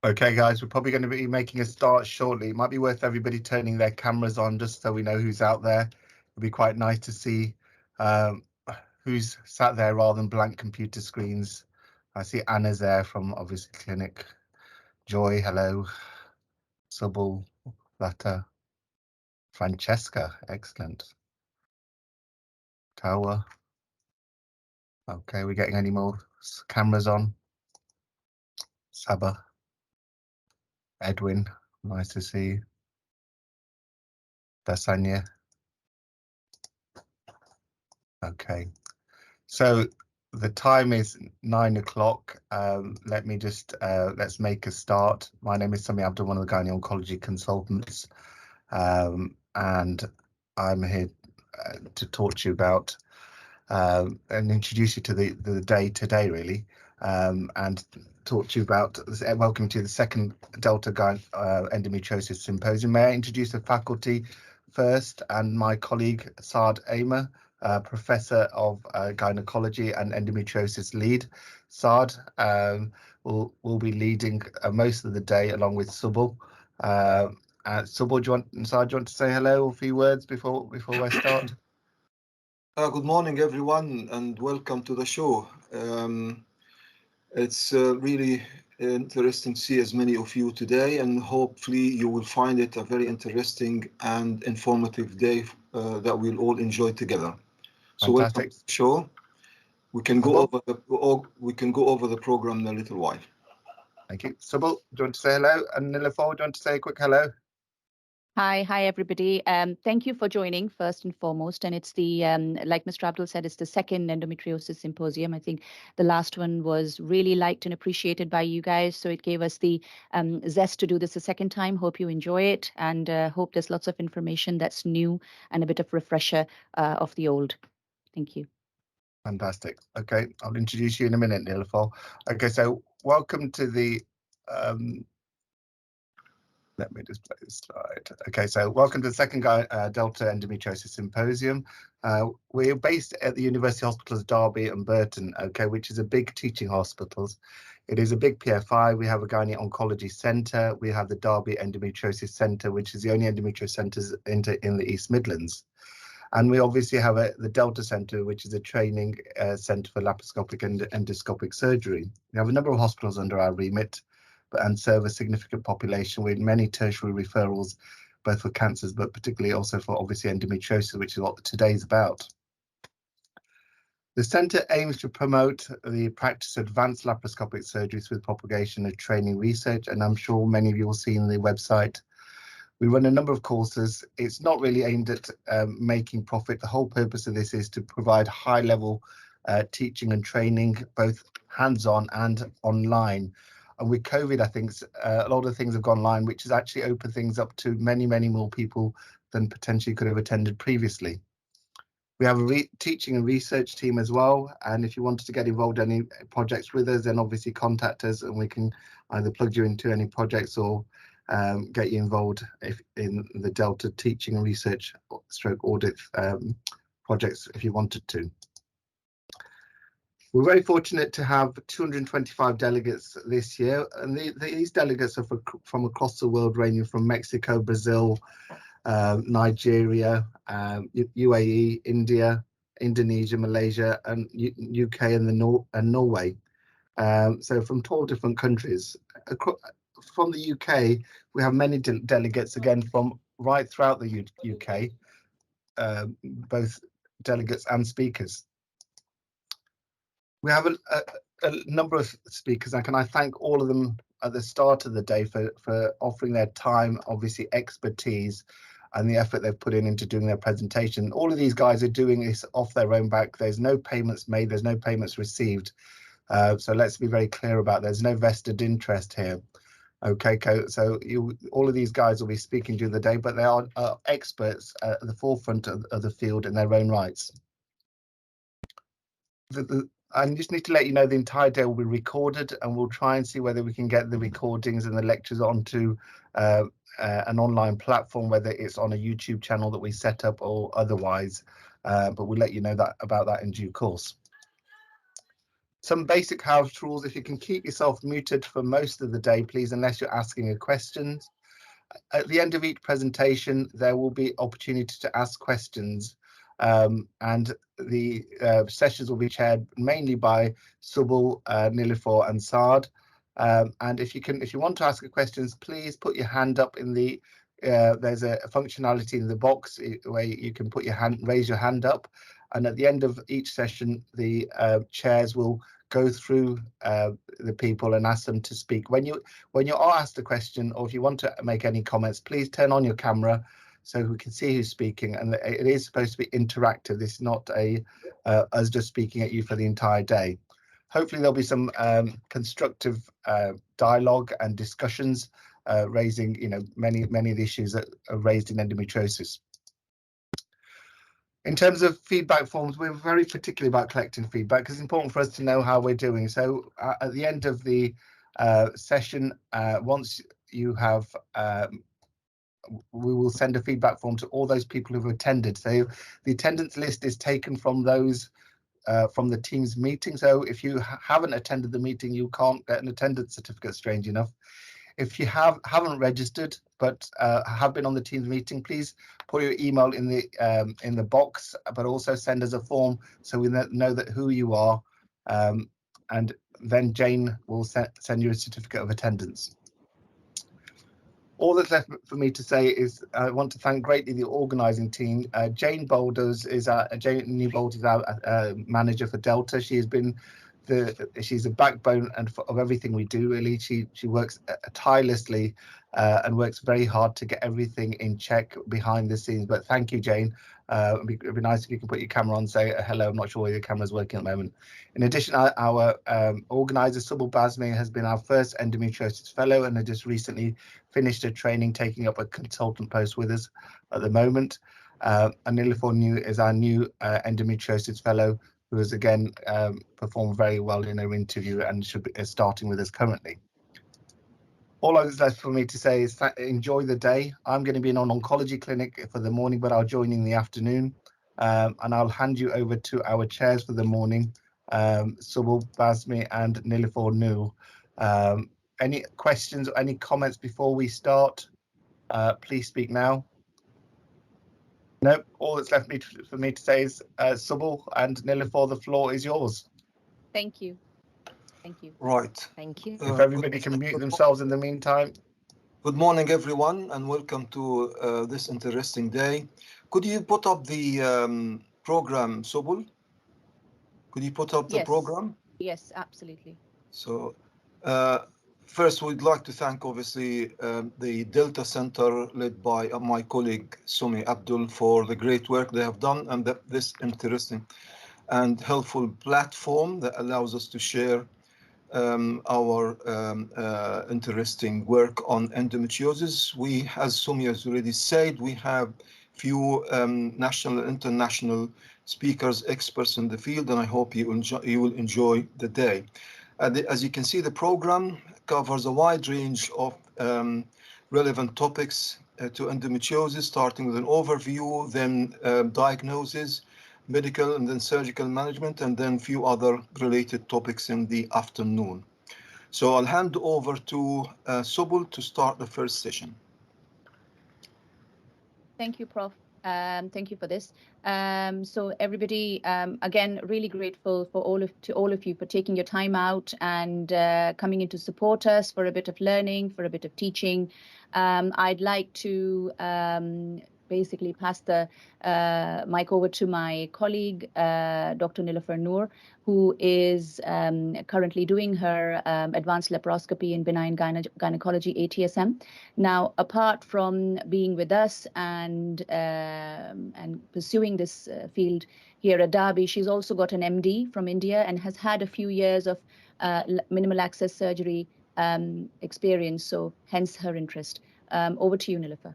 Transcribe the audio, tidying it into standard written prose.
Okay, guys, we're probably going to be making a start shortly. It might be worth everybody turning their cameras on just so we know who's out there. It'd be quite nice to see who's sat there rather than blank computer screens. I see Anna's there from obviously Clinic. Joy, hello. Subul, Lata, Francesca, excellent. Tawa. Okay, we're getting any more cameras on? Saba. Edwin, nice to see you. Dasanya. Okay, so the time is 9 o'clock. Let me just let's make a start. My name is Summi Abdul, one of the gynae oncology consultants, and I'm here to talk to you about and introduce you to the day today, really, and talk to you about welcome to the second Delta Endometriosis Symposium. May I introduce the faculty first, and my colleague Saad Amer, Professor of Gynecology and Endometriosis Lead. Saad will be leading most of the day along with Subul. Subul, Saad, do you want to say hello or a few words before I start? Good morning, everyone, and welcome to the show. It's really interesting to see as many of you today, and hopefully you will find it a very interesting and informative day that we'll all enjoy together. So welcome to the show. We can go over the program in a little while. Thank you. Subul, do you want to say hello? And Nilafol, do you want to say a quick hello? Hi, everybody. Thank you for joining first and foremost. And it's the, like Mr. Abdul said, it's the second endometriosis symposium. I think the last one was really liked and appreciated by you guys. So it gave us the zest to do this a second time. Hope you enjoy it, and hope there's lots of information that's new and a bit of refresher of the old. Thank you. Fantastic. Okay, I'll introduce you in a minute, Nilafol. Okay, so welcome to the let me just play this slide. Okay, so welcome to the second Delta Endometriosis Symposium. We're based at the University Hospitals Derby and Burton, okay, which is a big teaching hospitals. It is a big PFI. We have a gynae oncology centre. We have the Derby Endometriosis Centre, which is the only endometriosis centres in the East Midlands. And we obviously have the Delta Centre, which is a training centre for laparoscopic and endoscopic surgery. We have a number of hospitals under our remit, and serve a significant population with many tertiary referrals, both for cancers, but particularly also for obviously endometriosis, which is what today's about. The centre aims to promote the practice of advanced laparoscopic surgeries with propagation of training research, and I'm sure many of you will see on the website. We run a number of courses. It's not really aimed at making profit. The whole purpose of this is to provide high-level teaching and training, both hands-on and online. And with COVID, I think a lot of things have gone online, which has actually opened things up to many, many more people than potentially could have attended previously. We have a teaching and research team as well. And if you wanted to get involved in any projects with us, then obviously contact us and we can either plug you into any projects or get you involved in the Delta teaching and research stroke audit projects if you wanted to. We're very fortunate to have 225 delegates this year, and these delegates are from across the world, ranging from Mexico, Brazil, Nigeria, UAE, India, Indonesia, Malaysia, and UK and Norway. So from 12 different countries. From the UK, we have many delegates, again, from right throughout the UK, both delegates and speakers. We have a number of speakers, and can I thank all of them at the start of the day for offering their time, obviously expertise, and the effort they've put into doing their presentation. All of these guys are doing this off their own back. There's no payments made, there's no payments received. So let's be very clear about there's no vested interest here. Okay, so all of these guys will be speaking during the day, but they are experts at the forefront of the field in their own rights. I just need to let you know the entire day will be recorded, and we'll try and see whether we can get the recordings and the lectures onto an online platform, whether it's on a YouTube channel that we set up or otherwise, but we'll let you know about that in due course. Some basic house rules: if you can keep yourself muted for most of the day, please, unless you're asking a question. At the end of each presentation, there will be opportunity to ask questions, and the sessions will be chaired mainly by Subul, Nilüfer, and Saad. And if you want to ask a question, please put your hand up in the. There's a functionality in the box where you can raise your hand up, and at the end of each session, the chairs will go through the people and ask them to speak. When you are asked a question, or if you want to make any comments, please turn on your camera so we can see who's speaking. And it is supposed to be interactive. This is not us just speaking at you for the entire day. Hopefully there'll be some constructive dialogue and discussions raising, many of the issues that are raised in endometriosis. In terms of feedback forms, we're very particular about collecting feedback because it's important for us to know how we're doing. So at the end of the session, once you have, we will send a feedback form to all those people who've attended. So the attendance list is taken from those from the Teams meeting. So if you haven't attended the meeting, you can't get an attendance certificate, strange enough. If you haven't registered but have been on the Teams meeting, please put your email in the box, but also send us a form so we know that who you are, and then Jane will send you a certificate of attendance. All that's left for me to say is I want to thank greatly the organising team. Jane Newbold is our manager for Delta. She has been she's a backbone of everything we do, really. She works tirelessly and works very hard to get everything in check behind the scenes. But thank you, Jane. It'd be nice if you can put your camera on, say hello. I'm not sure where your camera's working at the moment. In addition, our organizer, Subul Basmi, has been our first endometriosis fellow and has just recently finished a training, taking up a consultant post with us at the moment. And Nilüfer is our new endometriosis fellow, who has again performed very well in her interview and should be starting with us currently. All that's left for me to say is enjoy the day. I'm going to be in an oncology clinic for the morning, but I'll join in the afternoon. And I'll hand you over to our chairs for the morning, Subul Basmi and Nilüfer Nur. Any questions or any comments before we start? Please speak now. No, all that's left for me to say is Subul and Nilüfer, the floor is yours. Thank you. Thank you. Right. Thank you. If everybody can mute themselves in the meantime. Good morning, everyone, and welcome to this interesting day. Could you put up the program, Subul? Could you put up the program? Yes, absolutely. So first, we'd like to thank, obviously, the Delta Center led by my colleague, Summi Abdul, for the great work they have done and this interesting and helpful platform that allows us to share our interesting work on endometriosis. We, as Summi has already said, we have few national and international speakers, experts in the field, and I hope you will enjoy the day. As you can see, the program covers a wide range of relevant topics to endometriosis, starting with an overview, then diagnosis, medical and then surgical management, and then a few other related topics in the afternoon. So I'll hand over to Subul to start the first session. Thank you, Prof. Thank you for this. So everybody, again, really grateful to all of you for taking your time out and coming in to support us for a bit of learning, for a bit of teaching. I'd like to basically pass the mic over to my colleague, Dr. Nilüfer Nur, who is currently doing her advanced laparoscopy in benign gynecology, ATSM. Now, apart from being with us and pursuing this field here at Derby, she's also got an MD from India and has had a few years of minimal access surgery experience, so hence her interest. Over to you, Nilüfer.